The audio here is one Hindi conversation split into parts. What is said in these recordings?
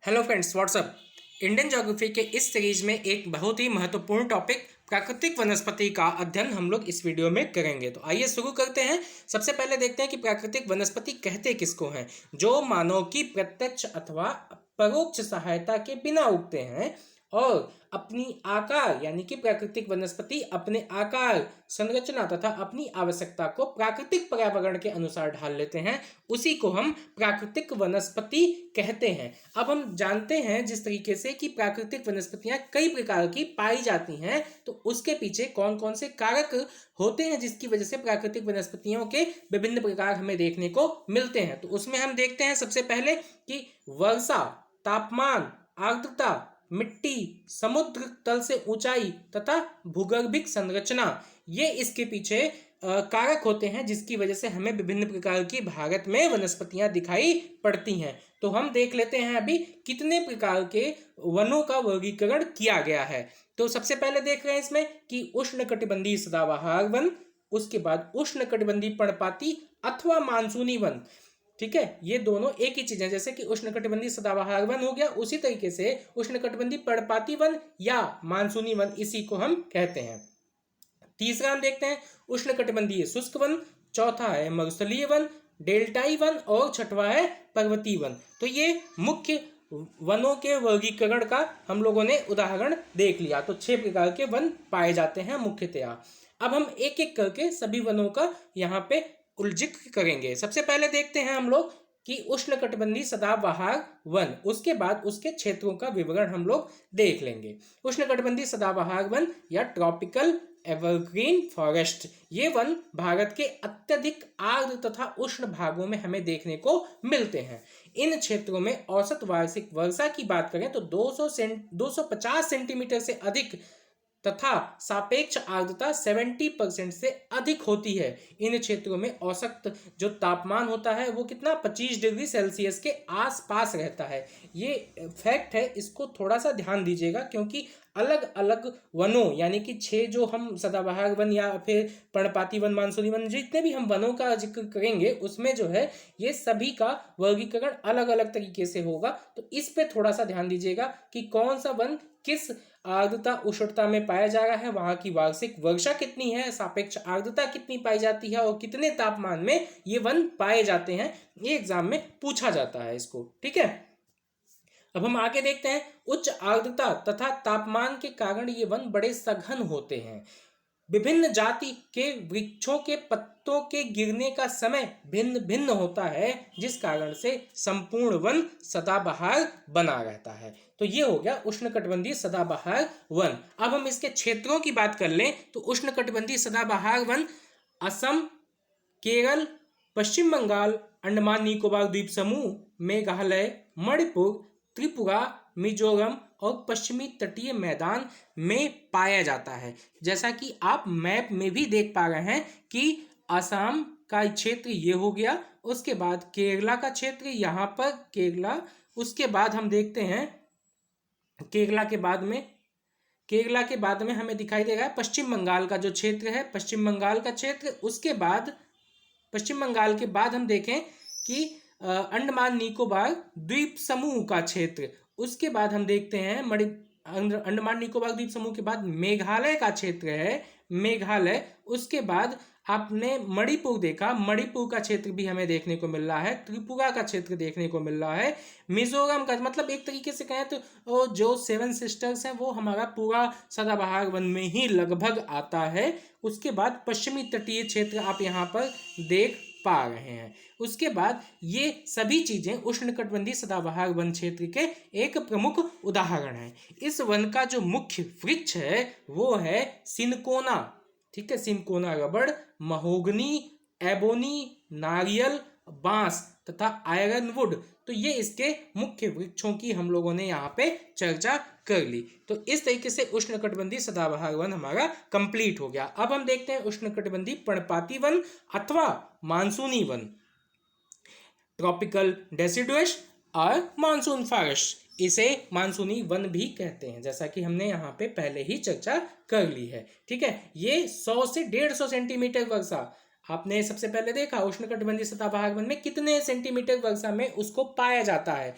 Hello friends, what's up. Indian geography के इस सीरीज में एक बहुत ही महत्वपूर्ण टॉपिक प्राकृतिक वनस्पति का अध्ययन हम लोग इस वीडियो में करेंगे। तो आइए शुरू करते हैं। सबसे पहले देखते हैं कि प्राकृतिक वनस्पति कहते किसको हैं। जो मानव की प्रत्यक्ष अथवा परोक्ष सहायता के बिना उगते हैं और अपनी आकार यानी कि प्राकृतिक वनस्पति अपने आकार, संरचना तथा अपनी आवश्यकता को प्राकृतिक पर्यावरण के अनुसार ढाल लेते हैं, उसी को हम प्राकृतिक वनस्पति कहते हैं। अब हम जानते हैं जिस तरीके से कि प्राकृतिक वनस्पतियां कई प्रकार की पाई जाती हैं, तो उसके पीछे कौन कौन से कारक होते हैं जिसकी वजह से प्राकृतिक वनस्पतियों के विभिन्न प्रकार हमें देखने को मिलते हैं। तो उसमें हम देखते हैं सबसे पहले कि वर्षा, तापमान, आर्द्रता, मिट्टी, समुद्र तल से ऊंचाई तथा भूगर्भिक संरचना, ये इसके पीछे कारक होते हैं जिसकी वजह से हमें विभिन्न प्रकार की भारत में वनस्पतियां दिखाई पड़ती हैं। तो हम देख लेते हैं अभी कितने प्रकार के वनों का वर्गीकरण किया गया है। तो सबसे पहले देख रहे हैं इसमें कि उष्णकटिबंधीय सदाबहार वन, उसके बाद उष्णकटिबंधीय पर्णपाती अथवा मानसूनी वन। ठीक है, ये दोनों एक ही चीज है। जैसे कि उष्णकटिबंधीय सदाबहार वन हो गया, उसी तरीके से उष्णकटिबंधीय पर्णपाती वन या मानसूनी वन, इसी को हम कहते हैं। तीसरा हम देखते हैं उष्णकटिबंधीय शुष्क वन, चौथा है मरुस्थलीय वन, डेल्टाई वन और छठवा है पर्वतीय वन। तो ये मुख्य वनों के वर्गीकरण का हम लोगों ने उदाहरण देख लिया। तो 6 प्रकार के वन पाए जाते हैं मुख्यतया। अब हम एक एक करके सभी वनों का यहाँ पे जिक्र करेंगे। सबसे पहले देखते हैं हम लोग कि उष्णकटिबंधीय सदाबहार वन, उसके बाद उसके क्षेत्रों का विवरण हम लोग देख लेंगे। उष्णकटिबंधीय सदाबहार वन या ट्रॉपिकल एवरग्रीन फॉरेस्ट, ये वन भारत के अत्यधिक आर्द्र तथा उष्ण भागों में हमें देखने को मिलते हैं। इन क्षेत्रों में औसत वार्षिक वर्षा की बात करें तो 250 सेंटीमीटर से अधिक तथा सापेक्ष आर्द्रता 70% से अधिक होती है। इन क्षेत्रों में औसत जो तापमान होता है वो कितना 25 डिग्री सेल्सियस के आसपास रहता है। ये फैक्ट है, इसको थोड़ा सा ध्यान दीजिएगा, क्योंकि अलग अलग वनों यानी कि 6 जो हम सदाबहार वन या फिर पर्णपाती वन, मानसूनी वन, जितने भी हम वनों का जिक्र करेंगे उसमें जो है ये सभी का वर्गीकरण अलग अलग तरीके से होगा। तो इस पे थोड़ा सा ध्यान दीजिएगा कि कौन सा वन किस आर्द्रता उष्णता में पाया जा रहा है, वहां की वार्षिक वर्षा कितनी है, सापेक्ष आर्द्रता कितनी पाई जाती है और कितने तापमान में ये वन पाए जाते हैं। ये एग्जाम में पूछा जाता है इसको। ठीक है, अब हम आगे देखते हैं। उच्च आर्द्रता तथा तापमान के कारण ये वन बड़े सघन होते हैं। विभिन्न जाति के वृक्षों के पत्तों के गिरने का समय भिन्न भिन्न होता है, जिस कारण से संपूर्ण वन सदाबहार बना रहता है। तो ये हो गया उष्णकटिबंधीय सदाबहार वन। अब हम इसके क्षेत्रों की बात कर लें तो उष्णकटिबंधीय सदाबहार वन असम, केरल, पश्चिम बंगाल, अंडमान निकोबार द्वीप समूह, मेघालय, मणिपुर, त्रिपुरा, मिजोरम और पश्चिमी तटीय मैदान में पाया जाता है। जैसा कि आप मैप में भी देख पा रहे हैं कि असम का क्षेत्र ये हो गया, उसके बाद केरला का क्षेत्र यहाँ पर केरला, उसके बाद हम देखते हैं केरला के बाद में हमें दिखाई देगा पश्चिम बंगाल का जो क्षेत्र है, पश्चिम बंगाल का क्षेत्र। उसके बाद पश्चिम बंगाल के बाद हम देखें कि अंडमान निकोबार द्वीप समूह का क्षेत्र। उसके बाद हम देखते हैं अंडमान निकोबार द्वीप समूह के बाद मेघालय का क्षेत्र है, मेघालय। उसके बाद आपने मणिपुर देखा, मणिपुर का क्षेत्र भी हमें देखने को मिल रहा है, त्रिपुरा का क्षेत्र देखने को मिल रहा है, मिजोरम का, मतलब एक तरीके से कहें तो जो 7 सिस्टर्स हैं वो हमारा पूरा सदाबहार वन में ही लगभग आता है। उसके बाद पश्चिमी तटीय क्षेत्र आप यहाँ पर देख पा रहे हैं। उसके बाद ये सभी चीजें उष्णकटिबंधीय सदाबहार वन क्षेत्र के एक प्रमुख उदाहरण हैं। इस वन का जो मुख्य वृक्ष है वो है सिनकोना। ठीक है, सिनकोना रबड़, महोगनी, एबोनी, नारियल, बांस तथा आयरन वुड। तो ये इसके मुख्य वृक्षों की हम लोगों ने यहाँ पे चर्चा कर ली। तो इस तरीके से उष्णकटिबंधीय सदाबहार वन हमारा कंप्लीट हो गया। अब हम देखते हैं उष्णकटिबंधीय पर्णपाती वन अथवा मानसूनी वन, ट्रॉपिकल डेसिडुअस और मानसून फॉरेस्ट। इसे मानसूनी वन भी कहते हैं, जैसा कि हमने यहाँ पे पहले ही चर्चा कर ली है। ठीक है, ये 100 से 150 सेंटीमीटर वर्षा आपने सबसे पहले देखा उष्णकटिबंधीय सदाबहार वन में कितने सेंटीमीटर वर्षा में उसको पाया जाता है।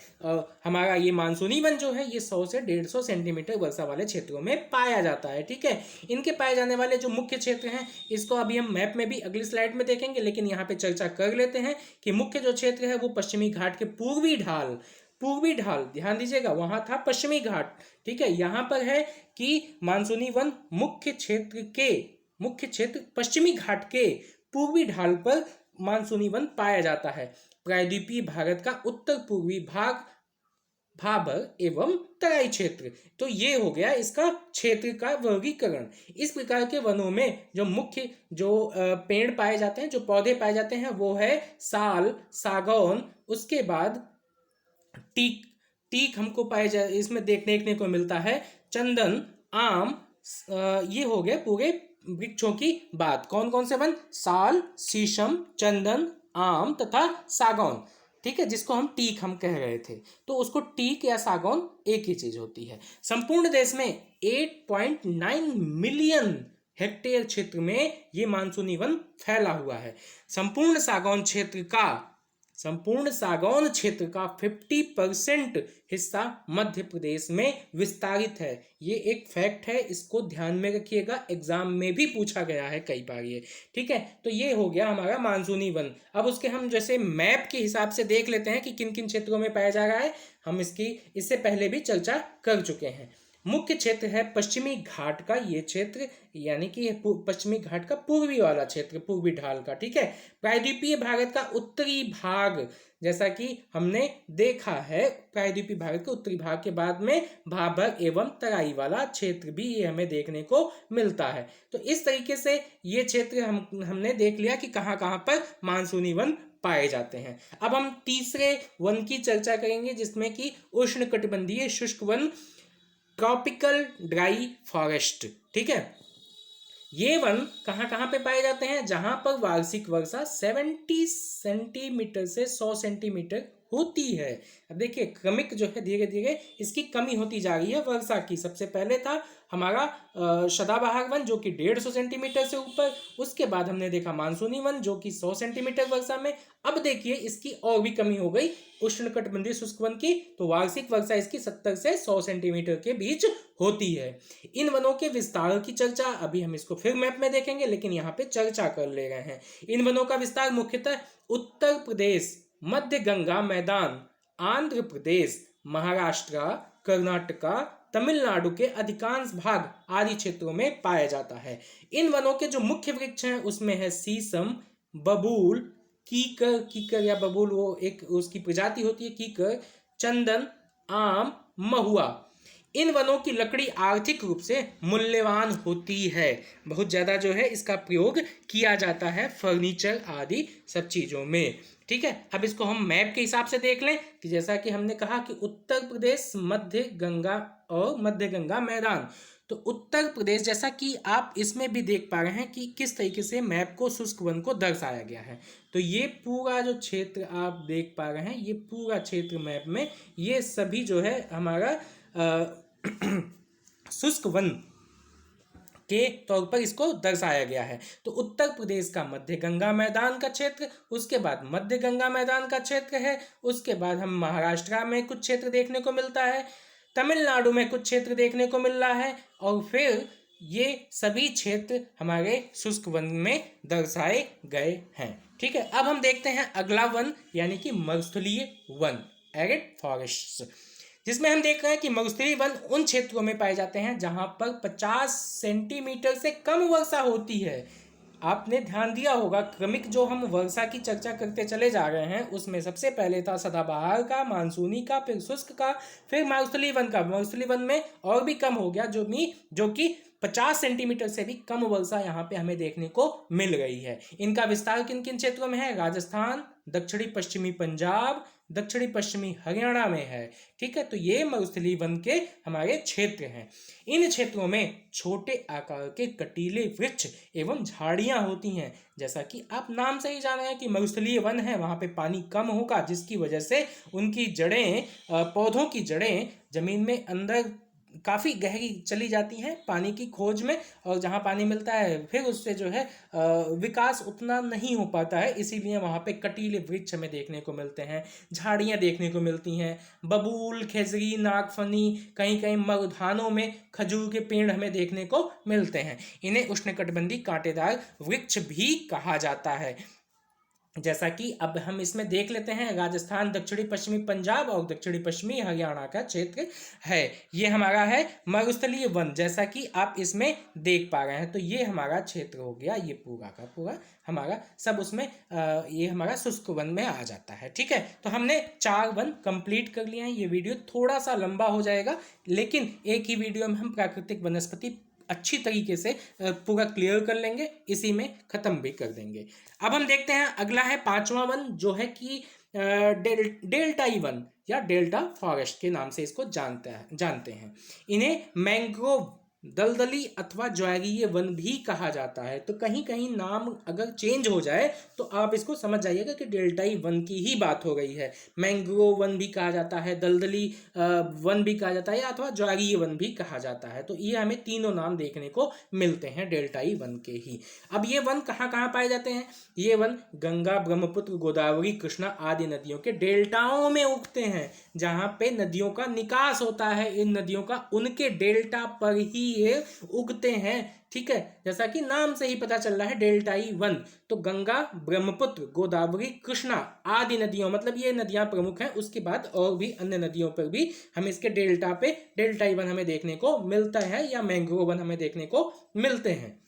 हमारा ये मानसूनी वन जो है ये 100 से 150 सेंटीमीटर वर्षा वाले क्षेत्रों में पाया जाता है। ठीक है, इनके पाए जाने वाले जो मुख्य क्षेत्र हैं इसको अभी हम मैप में भी अगली स्लाइड में देखेंगे, लेकिन यहाँ पे चर्चा कर लेते हैं कि मुख्य जो क्षेत्र है वो पश्चिमी घाट के पूर्वी ढाल, ध्यान दीजिएगा वहां था पश्चिमी घाट। ठीक है, यहाँ पर है कि मानसूनी वन मुख्य क्षेत्र पश्चिमी घाट के पूर्वी ढाल पर मानसूनी वन पाया जाता है। प्रायद्वीपीय भारत का उत्तर पूर्वी भाग भाबर एवं तराई क्षेत्र। तो ये हो गया इसका क्षेत्र का वर्गीकरण। इस प्रकार के वनों में जो मुख्य पेड़ पाए जाते हैं, जो पौधे पाए जाते हैं वो है साल, सागौन, उसके बाद टीक हमको पाए जा इसमें देखने को मिलता है, चंदन, आम। ये हो गए पूरे वृक्षों की बात। कौन कौन से वन? साल, शीशम, चंदन, आम तथा सागौन। ठीक है, जिसको हम टीक हम कह रहे थे, तो उसको टीक या सागौन एक ही चीज होती है। संपूर्ण देश में 8.9 मिलियन हेक्टेयर क्षेत्र में ये मानसूनी वन फैला हुआ है। संपूर्ण सागौन क्षेत्र का 50% हिस्सा मध्य प्रदेश में विस्तारित है। ये एक फैक्ट है, इसको ध्यान में रखिएगा, एग्जाम में भी पूछा गया है कई बार ये। ठीक है, तो ये हो गया हमारा मानसूनी वन। अब उसके हम जैसे मैप के हिसाब से देख लेते हैं कि किन किन क्षेत्रों में पाया जा रहा है। हम इससे पहले भी चर्चा कर चुके हैं। मुख्य क्षेत्र है पश्चिमी घाट का ये क्षेत्र, यानी कि पश्चिमी घाट का पूर्वी वाला क्षेत्र, पूर्वी ढाल का। ठीक है, प्रायद्वीपीय भारत का उत्तरी भाग, जैसा कि हमने देखा है, प्रायद्वीपीय भारत के उत्तरी भाग के बाद में भाबर एवं तराई वाला क्षेत्र भी ये हमें देखने को मिलता है। तो इस तरीके से ये क्षेत्र हमने देख लिया कि कहाँ कहाँ पर मानसूनी वन पाए जाते हैं। अब हम तीसरे वन की चर्चा करेंगे, जिसमें कि उष्णकटिबंधीय शुष्क वन, ट्रॉपिकल ड्राई फॉरेस्ट। ठीक है, ये वन कहाँ कहाँ पे पाए जाते हैं? जहां पर वार्षिक वर्षा 70 सेंटीमीटर से 100 सेंटीमीटर होती है। अब देखिए क्रमिक जो है धीरे धीरे इसकी कमी होती जा रही है वर्षा की। सबसे पहले था हमारा सदाबहार वन जो कि 150 सेंटीमीटर से ऊपर, उसके बाद हमने देखा मानसूनी वन जो कि 100 सेंटीमीटर वर्षा में। अब देखिए इसकी और भी कमी हो गई उष्णकटिबंधीय शुष्क वन की, तो वार्षिक वर्षा इसकी 70 से 100 सेंटीमीटर के बीच होती है। इन वनों के विस्तार की चर्चा अभी हम इसको फिर मैप में देखेंगे, लेकिन यहाँ पे चर्चा कर ले रहे हैं। इन वनों का विस्तार मुख्यतः उत्तर प्रदेश, मध्य गंगा मैदान, आंध्र प्रदेश, महाराष्ट्र, कर्नाटका, तमिलनाडु के अधिकांश भाग आदि क्षेत्रों में पाया जाता है। इन वनों के जो मुख्य वृक्ष हैं उसमें है शीशम, बबूल, कीकर या बबूल वो एक उसकी प्रजाति होती है, कीकर, चंदन, आम, महुआ। इन वनों की लकड़ी आर्थिक रूप से मूल्यवान होती है। बहुत ज़्यादा जो है इसका प्रयोग किया जाता है फर्नीचर आदि सब चीज़ों में। ठीक है, अब इसको हम मैप के हिसाब से देख लें कि जैसा कि हमने कहा कि उत्तर प्रदेश, मध्य गंगा मैदान। तो उत्तर प्रदेश, जैसा कि आप इसमें भी देख पा रहे हैं कि किस तरीके से मैप को शुष्क वन को दर्शाया गया है। तो ये पूरा जो क्षेत्र आप देख पा रहे हैं, ये पूरा क्षेत्र मैप में ये सभी जो है हमारा शुष्क वन के तौर पर इसको दर्शाया गया है। तो उत्तर प्रदेश का मध्य गंगा मैदान का क्षेत्र, उसके बाद मध्य गंगा मैदान का क्षेत्र है, उसके बाद हम महाराष्ट्र में कुछ क्षेत्र देखने को मिलता है, तमिलनाडु में कुछ क्षेत्र देखने को मिल रहा है, और फिर ये सभी क्षेत्र हमारे शुष्क वन में दर्शाए गए हैं। ठीक है, अब हम देखते हैं अगला वन, यानी कि मरुस्थलीय वन, एरिड फॉरेस्ट, जिसमें हम देख रहे हैं कि मरुस्थलीय वन उन क्षेत्रों में पाए जाते हैं जहां पर 50 सेंटीमीटर से कम वर्षा होती है। आपने ध्यान दिया होगा क्रमिक जो हम वर्षा की चर्चा करते चले जा रहे हैं उसमें सबसे पहले था सदाबहार का, मानसूनी का, फिर शुष्क का, फिर मरुस्थलीय वन का। मरुस्थलीय वन में और भी कम हो गया, जो कि 50 सेंटीमीटर से भी कम वर्षा यहाँ पे हमें देखने को मिल रही है। इनका विस्तार किन किन क्षेत्रों में है? राजस्थान, दक्षिणी पश्चिमी पंजाब, दक्षिणी पश्चिमी हरियाणा में है। ठीक है, तो ये मरुस्थलीय वन के हमारे क्षेत्र हैं। इन क्षेत्रों में छोटे आकार के कटीले वृक्ष एवं झाड़ियां होती हैं। जैसा कि आप नाम से ही जान रहे हैं कि मरुस्थलीय वन है, वहां पे पानी कम होगा, जिसकी वजह से उनकी जड़ें, पौधों की जड़ें जमीन में अंदर काफ़ी गहरी चली जाती हैं पानी की खोज में, और जहाँ पानी मिलता है फिर उससे जो है विकास उतना नहीं हो पाता है, इसीलिए वहाँ पे कटीले वृक्ष हमें देखने को मिलते हैं, झाड़ियाँ देखने को मिलती हैं, बबूल, खेजरी, नागफनी, कहीं कहीं मरुधानों में खजूर के पेड़ हमें देखने को मिलते हैं। इन्हें उष्णकटिबंधीय कांटेदार वृक्ष भी कहा जाता है। जैसा कि अब हम इसमें देख लेते हैं, राजस्थान, दक्षिणी पश्चिमी पंजाब और दक्षिणी पश्चिमी हरियाणा का क्षेत्र है। ये हमारा है मरुस्थलीय वन, जैसा कि आप इसमें देख पा रहे हैं। तो ये हमारा क्षेत्र हो गया, ये पूरा का पूरा हमारा सब उसमें ये हमारा शुष्क वन में आ जाता है। ठीक है, तो हमने 4 वन कंप्लीट कर लिए हैं। ये वीडियो थोड़ा सा लंबा हो जाएगा, लेकिन एक ही वीडियो में हम प्राकृतिक वनस्पति अच्छी तरीके से पूरा क्लियर कर लेंगे, इसी में खत्म भी कर देंगे। अब हम देखते हैं, अगला है 5वां वन, जो है कि डेल्टाई वन या डेल्टा फॉरेस्ट के नाम से इसको जानते हैं। इन्हें मैंग्रोव, दलदली अथवा ज्वारीय वन भी कहा जाता है। तो कहीं कहीं नाम अगर चेंज हो जाए तो आप इसको समझ जाइएगा कि डेल्टाई वन की ही बात हो रही है। मैंग्रोव वन भी कहा जाता है, दलदली वन भी कहा जाता है, अथवा ज्वारीय वन भी कहा जाता है। तो ये हमें तीनों नाम देखने को मिलते हैं डेल्टाई वन के ही। अब ये वन कहाँ कहाँ पाए जाते हैं? ये वन गंगा, ब्रह्मपुत्र, गोदावरी, कृष्णा आदि नदियों के डेल्टाओं में उगते हैं। जहाँ पे नदियों का निकास होता है इन नदियों का, उनके डेल्टा पर ही ये उगते हैं। ठीक है, जैसा कि नाम से ही पता चल रहा है डेल्टाई वन। तो गंगा, ब्रह्मपुत्र, गोदावरी, कृष्णा आदि नदियों, मतलब ये नदियां प्रमुख हैं, उसके बाद और भी अन्य नदियों पर भी हम इसके डेल्टा पे डेल्टाई वन हमें देखने को मिलता है, या मैंग्रोव वन हमें देखने को मिलते हैं।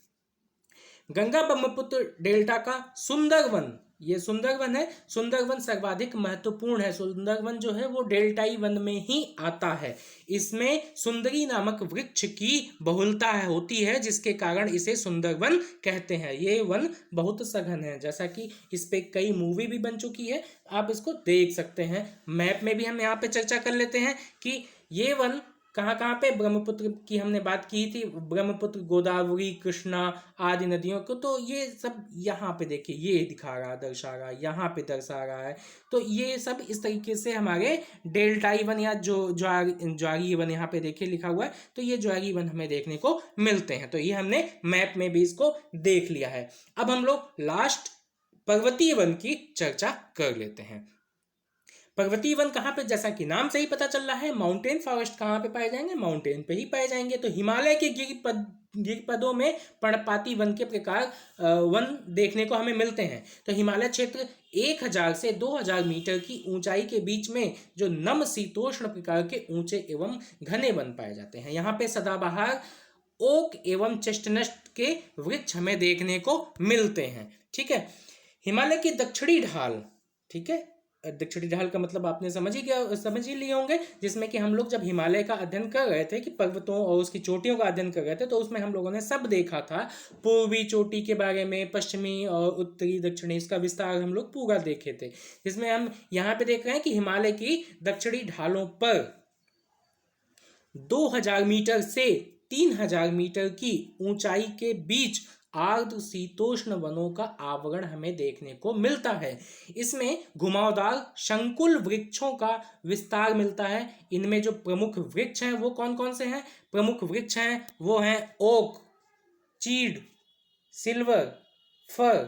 गंगा ब्रह्मपुत्र डेल्टा का सुंदरवन, ये सुंदरवन है। सुंदरवन सर्वाधिक महत्वपूर्ण है। सुंदरवन जो है वो डेल्टाई वन में ही आता है। इसमें सुंदरी नामक वृक्ष की बहुलता होती है, जिसके कारण इसे सुंदरवन कहते हैं। ये वन बहुत सघन है, जैसा कि इस पे कई मूवी भी बन चुकी है, आप इसको देख सकते हैं। मैप में भी हम यहाँ पे चर्चा कर लेते हैं कि ये वन कहाँ कहाँ पे, ब्रह्मपुत्र की हमने बात की थी, ब्रह्मपुत्र, गोदावरी, कृष्णा आदि नदियों को, तो ये सब यहाँ पे देखिए, ये दिखा रहा, दर्शा रहा, यहाँ पे दर्शा रहा है। तो ये सब इस तरीके से हमारे डेल्टाई वन या जो ज्वारीय वन यहाँ पे देखिए लिखा हुआ है, तो ये ज्वारीय वन हमें देखने को मिलते हैं। तो ये हमने मैप में भी इसको देख लिया है। अब हम लोग लास्ट पर्वतीय वन की चर्चा कर लेते हैं। पर्वतीय वन कहाँ पे, जैसा कि नाम से ही पता चल रहा है, माउंटेन फॉरेस्ट कहाँ पे पाए जाएंगे? माउंटेन पे ही पाए जाएंगे। तो हिमालय के गिरिपदों में पर्णपाती वन के प्रकार वन देखने को हमें मिलते हैं। तो हिमालय क्षेत्र 1000 से 2000 मीटर की ऊंचाई के बीच में जो नम शीतोष्ण प्रकार के ऊंचे एवं घने वन पाए जाते हैं। यहाँ पे सदाबहार ओक एवं चेस्टनट के वृक्ष हमें देखने को मिलते हैं। ठीक है, हिमालय की दक्षिणी ढाल, ठीक है, दक्षिणी ढाल का मतलब आपने समझ ही लिए होंगे, जिसमें कि हम लोग जब हिमालय का अध्ययन कर रहे थे, कि पर्वतों और उसकी चोटियों का अध्ययन कर रहे थे, तो उसमें हम लोगों ने सब देखा था, पूर्वी चोटी के बारे में, पश्चिमी और उत्तरी, दक्षिणी, इसका विस्तार हम लोग पूरा देखे थे। जिसमें हम यहाँ पे देख रहे हैं कि हिमालय की दक्षिणी ढालों पर 2000 मीटर से 3000 मीटर की ऊंचाई के बीच आर्द्र शीतोष्ण वनों का आवरण हमें देखने को मिलता है। इसमें घुमावदार शंकुल वृक्षों का विस्तार मिलता है। इनमें जो प्रमुख वृक्ष हैं वो कौन कौन से हैं? प्रमुख वृक्ष हैं वो हैं ओक, चीड़, सिल्वर, फर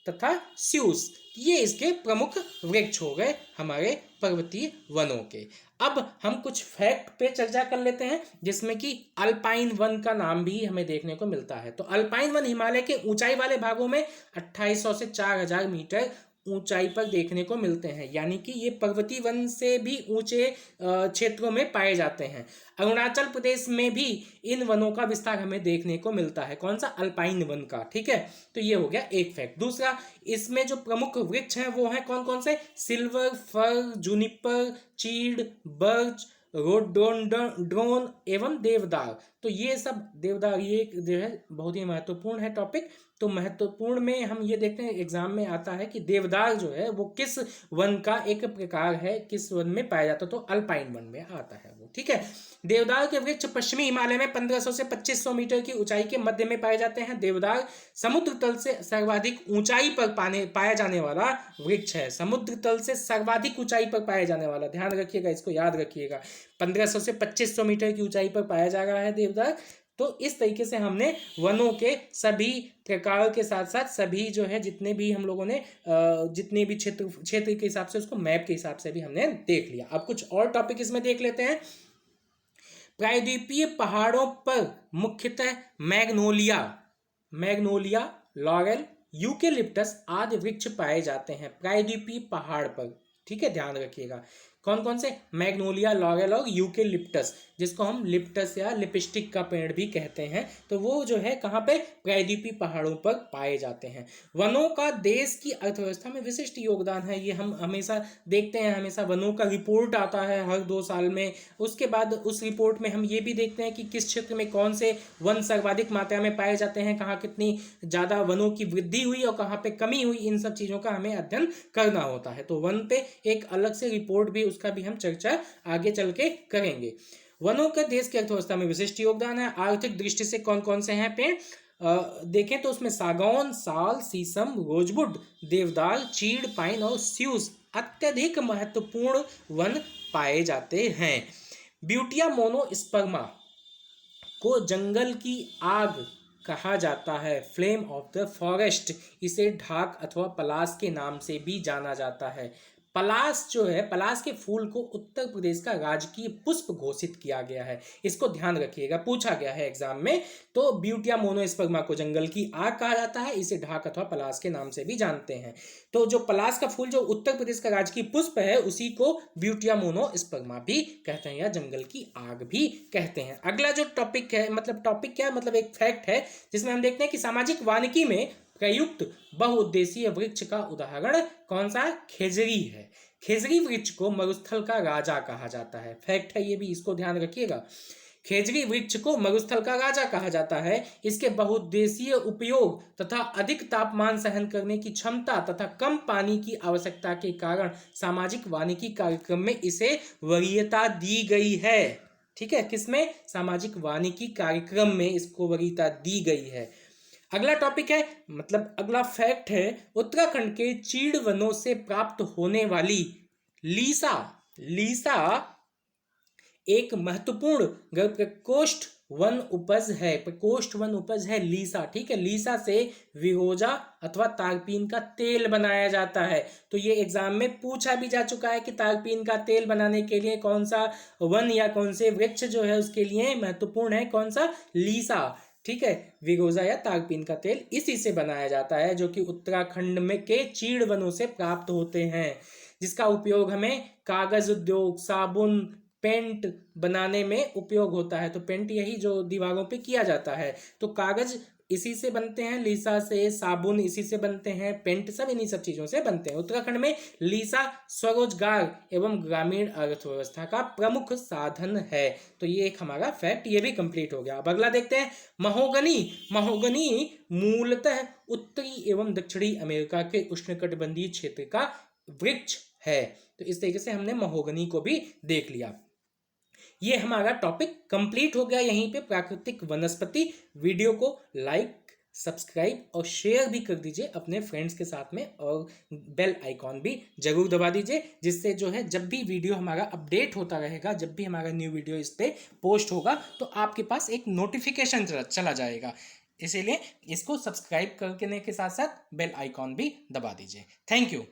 तथा स्यूस। ये इसके प्रमुख वृक्ष हो गए हमारे पर्वतीय वनों के। अब हम कुछ फैक्ट पे चर्चा कर लेते हैं, जिसमें कि अल्पाइन वन का नाम भी हमें देखने को मिलता है। तो अल्पाइन वन हिमालय के ऊंचाई वाले भागों में 2800 से 4000 मीटर ऊंचाई पर देखने को मिलते हैं, यानी कि ये पर्वतीय वन से भी ऊंचे क्षेत्रों में पाए जाते हैं। अरुणाचल प्रदेश में भी इन वनों का विस्तार हमें देखने को मिलता है। कौन सा? अल्पाइन वन का। ठीक है, तो ये हो गया एक फैक्ट। दूसरा, इसमें जो प्रमुख वृक्ष हैं वो हैं कौन कौन से? सिल्वर, फर, जूनिपर, चीड़, बर्च, रोडोडेंड्रॉन एवं देवदार। तो ये सब देवदार, ये जो है बहुत ही महत्वपूर्ण है टॉपिक। तो महत्वपूर्ण में हम ये देखते हैं, एग्जाम में आता है कि देवदार जो है वो किस वन का एक प्रकार है, किस वन में पाया जाता है? तो अल्पाइन वन में आता है वो। ठीक। ठीक है। देवदार के वृक्ष पश्चिमी हिमालय में 1500 से 2500 मीटर की ऊंचाई के मध्य में पाए जाते हैं। देवदार समुद्र तल से सर्वाधिक ऊंचाई पर पाया जाने वाला वृक्ष है। समुद्र तल से सर्वाधिक ऊंचाई पर पाया जाने वाला, ध्यान रखिएगा, इसको याद रखिएगा, 1500 से 2500 मीटर की ऊंचाई पर पाया जा रहा है देवदार। तो इस तरीके से हमने वनों के सभी प्रकार के साथ साथ सभी जो है जितने भी हम लोगों ने जितने भी क्षेत्र के हिसाब से उसको मैप के हिसाब से भी हमने देख लिया। अब कुछ और टॉपिक इसमें देख लेते हैं। प्रायद्वीपीय पहाड़ों पर मुख्यतः मैग्नोलिया, लॉरेल, यूकेलिप्टस आदि वृक्ष पाए जाते हैं प्रायद्वीपीय पहाड़ पर, ठीक है, ध्यान रखिएगा। कौन कौन से? मैग्नोलिया, लॉरेल और यूकेलिप्टस, जिसको हम लिप्टस या लिपस्टिक का पेड़ भी कहते हैं। तो वो जो है कहाँ पे? प्रायद्वीपीय पहाड़ों पर पाए जाते हैं। वनों का देश की अर्थव्यवस्था में विशिष्ट योगदान है, ये हम हमेशा देखते हैं, हमेशा वनों का रिपोर्ट आता है हर 2 साल में। उसके बाद उस रिपोर्ट में हम ये भी देखते हैं कि किस क्षेत्र में कौन से वन सर्वाधिक मात्रा में पाए जाते हैं, कहाँ कितनी ज़्यादा वनों की वृद्धि हुई और कहाँ पे कमी हुई, इन सब चीज़ों का हमें अध्ययन करना होता है। तो वन पे एक अलग से रिपोर्ट भी, उसका भी हम चर्चा आगे चल के करेंगे। वनों का देश की अर्थव्यवस्था में विशिष्ट योगदान है। आर्थिक दृष्टि से कौन कौन से हैं पेड़ देखें तो उसमें सागौन, साल, शीशम, रोजवुड, देवदार, चीड़, पाइन और स्यूस अत्यधिक महत्वपूर्ण वन पाए जाते हैं। ब्यूटिया मोनोस्पर्मा को जंगल की आग कहा जाता है, फ्लेम ऑफ द फॉरेस्ट। इसे ढाक अथवा पलाश के नाम से भी जाना जाता है। पलाश जो है, पलाश के फूल को उत्तर प्रदेश का राजकीय पुष्प घोषित किया गया है, इसको ध्यान रखिएगा, पूछा गया है एग्जाम में। तो ब्यूटिया मोनोस्पर्मा को जंगल की आग कहा जाता है, इसे ढाक अथवा पलाश के नाम से भी जानते हैं। तो जो पलाश का फूल जो उत्तर प्रदेश का राजकीय पुष्प है, उसी को ब्यूटिया मोनोस्पर्मा भी कहते हैं या जंगल की आग भी कहते हैं। अगला जो टॉपिक है, मतलब टॉपिक क्या है, मतलब एक फैक्ट है जिसमें हम देखते हैं कि सामाजिक वानिकी में प्रयुक्त बहुउद्देशीय वृक्ष का उदाहरण कौन सा? खेजरी है। खेजरी वृक्ष को मरुस्थल का राजा कहा जाता है, फैक्ट है ये भी, इसको ध्यान रखिएगा। खेजरी वृक्ष को मरुस्थल का राजा कहा जाता है। इसके बहुउद्देशीय उपयोग तथा अधिक तापमान सहन करने की क्षमता तथा कम पानी की आवश्यकता के कारण सामाजिक वानिकी कार्यक्रम में इसे वरीयता दी गई है, ठीक है, किसमें? सामाजिक वानिकी कार्यक्रम में इसको वरीयता दी गई है। अगला टॉपिक है, मतलब अगला फैक्ट है, उत्तराखंड के चीड़ वनों से प्राप्त होने वाली लीसा एक महत्वपूर्ण प्रकोष्ठ वन उपज है लीसा, ठीक है। लीसा से विरोजा अथवा तारपीन का तेल बनाया जाता है। तो ये एग्जाम में पूछा भी जा चुका है कि तारपीन का तेल बनाने के लिए कौन सा वन या कौन से वृक्ष जो है उसके लिए महत्वपूर्ण है, कौन सा? लीसा, ठीक है। विगोजा या तारपीन का तेल इसी से बनाया जाता है, जो कि उत्तराखंड में के चीड़ वनों से प्राप्त होते हैं, जिसका उपयोग हमें कागज उद्योग, साबुन, पेंट बनाने में उपयोग होता है। तो पेंट यही जो दीवारों पे किया जाता है, तो कागज इसी से बनते हैं, लीसा से, साबुन इसी से बनते हैं, पेंट सब इन्हीं सब चीजों से बनते हैं। उत्तराखंड में लीसा स्वरोजगार एवं ग्रामीण अर्थव्यवस्था का प्रमुख साधन है। तो ये एक हमारा फैक्ट, ये भी कंप्लीट हो गया। अब अगला देखते हैं, महोगनी मूलतः उत्तरी एवं दक्षिणी अमेरिका के उष्णकटिबंधीय क्षेत्र का वृक्ष है। तो इस तरीके से हमने महोगनी को भी देख लिया। ये हमारा टॉपिक कंप्लीट हो गया यहीं पे, प्राकृतिक वनस्पति। वीडियो को लाइक, सब्सक्राइब और शेयर भी कर दीजिए अपने फ्रेंड्स के साथ में, और बेल आइकॉन भी जरूर दबा दीजिए, जिससे जो है जब भी वीडियो हमारा अपडेट होता रहेगा, जब भी हमारा न्यू वीडियो इस पे पोस्ट होगा, तो आपके पास एक नोटिफिकेशन चला जाएगा। इसीलिए इसको सब्सक्राइब करने के साथ साथ बेल आइकॉन भी दबा दीजिए। Thank you.